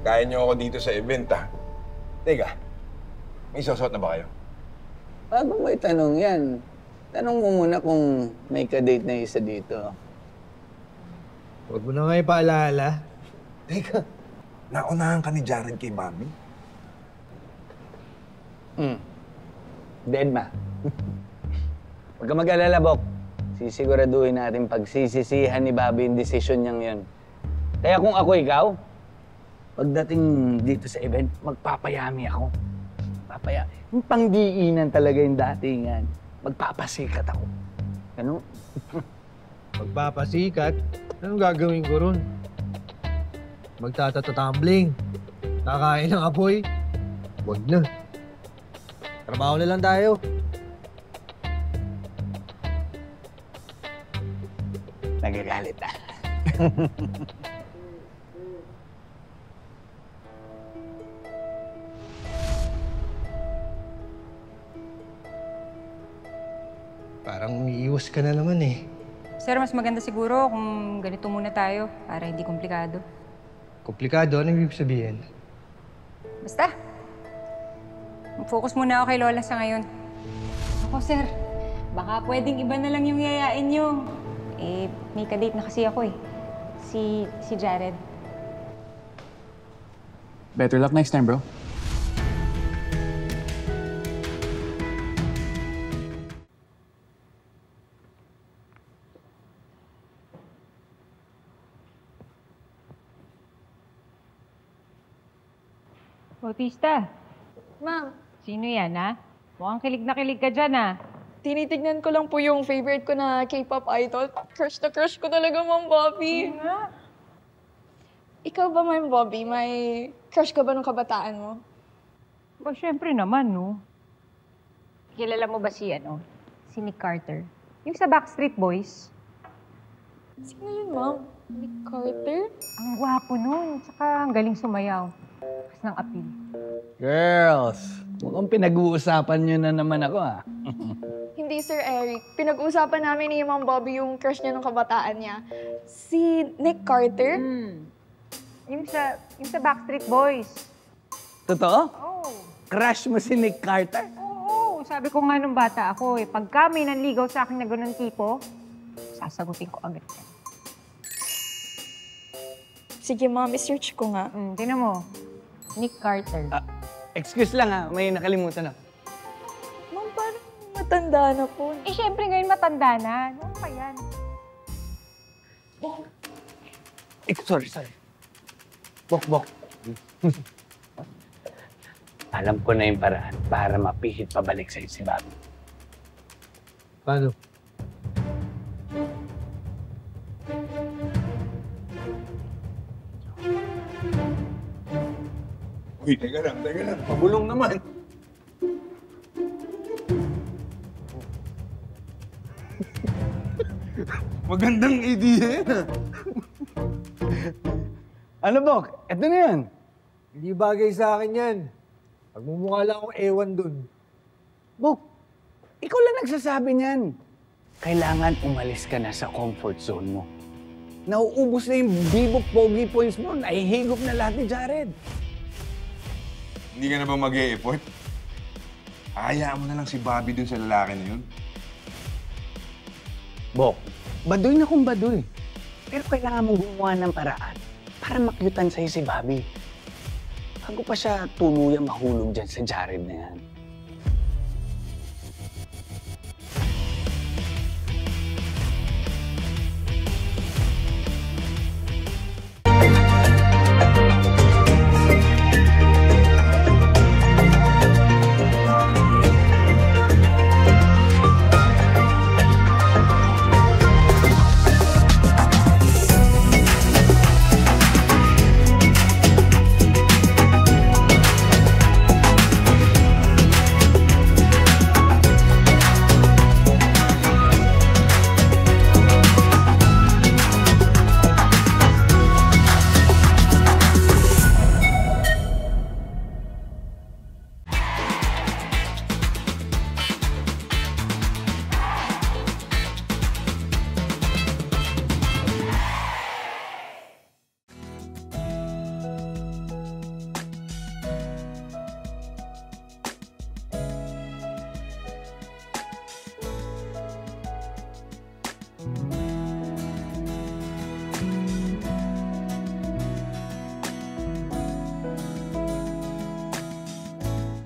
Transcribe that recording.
kaya niyo ako dito sa event, ha? Teka, may susot na ba kayo? Bago mo itanong yan, tanong mo muna kung may ka-date na isa dito. Huwag mo na nga ipaalala. Teka, naunahan ka ni Jared kay Bobby? Deadma. Huwag ka mag-alala, Bok. Sisiguraduhin natin pagsisisihan ni Bobby yung desisyon niyang yun. Kaya kung ako ikaw, pagdating dito sa event, magpapayami ako. Yung pangdiinan talaga yung datingan. Magpapasikat ako. Ano? Magpapasikat? Anong gagawin ko ron? Magtatatatumbling? Kakain ng apoy? Huwag na. Trabaho na lang tayo. Nagagalit na. Parang umiiwas ka na naman eh. Sir, mas maganda siguro kung ganito muna tayo para hindi komplikado. Komplikado? Anong ibig sabihin? Basta. Mag-focus muna ako kay Lola sa ngayon. Ako, sir. Baka pwedeng iba na lang yung yayain niyo. Eh, may ka-date na kasi ako eh. Si Jared. Better luck next time, bro. Bautista, Ma'am, sino yan, ha? Mukhang kilig na kilig ka dyan, ha? tinitignan ko lang po yung favorite ko na K-pop idol. Crush na crush ko talaga, Ma'am Bobby. Nga. Ikaw ba, Ma'am Bobby, may crush ka ba nung kabataan mo? Ba, syempre naman, no? Kilala mo ba si Nick Carter? Yung sa Backstreet Boys? Sino yun, Ma'am? Nick Carter? Ang gwapo nun, tsaka ang galing sumayaw. Kas ng appeal. Girls, mukhang pinag-uusapan nyo na naman ako, ha? Hindi, Sir Eric. Pinag-uusapan namin ni Ma'am Bobby yung crush niya nung kabataan niya. Si Nick Carter? Yung sa Backstreet Boys. Totoo? Oo. Crush mo si Nick Carter? Oo, sabi ko nga nung bata ako eh, pagka may nanligaw sa akin na ganun tipo, sasagutin ko agad yan. Sige, Ma'am, isearch ko nga. Tingnan mo, Nick Carter. Excuse lang, ha? May nakalimutan ako. Ma'am, parang matanda na po. Eh, syempre ngayon matanda na. Ano pa yan? Sorry. Bok. Alam ko na yung paraan para mapihit pabalik sa'yo si Bobby. Paano? Uy, teka lang. Pabulong naman. Magandang idea yan, ha? Ano, Bok? Ito na yan. Hindi bagay sa akin yan. Pagmumukha lang akong ewan dun. Bok, ikaw lang nagsasabi niyan. Kailangan umalis ka na sa comfort zone mo. Nauubos na yung bibok pogi points mo. Nahihigop na lahat ni Jared. Hindi ka na ba mag-e-effort? Hayaan mo na lang si Bobby dun sa lalaki na yun. Bok, baduy na kung baduy. Pero kailangan mong gumawa ng paraan para makyutan sa'yo si Bobby. Bago pa siya tuluyang mahulog dyan sa Jared na yan.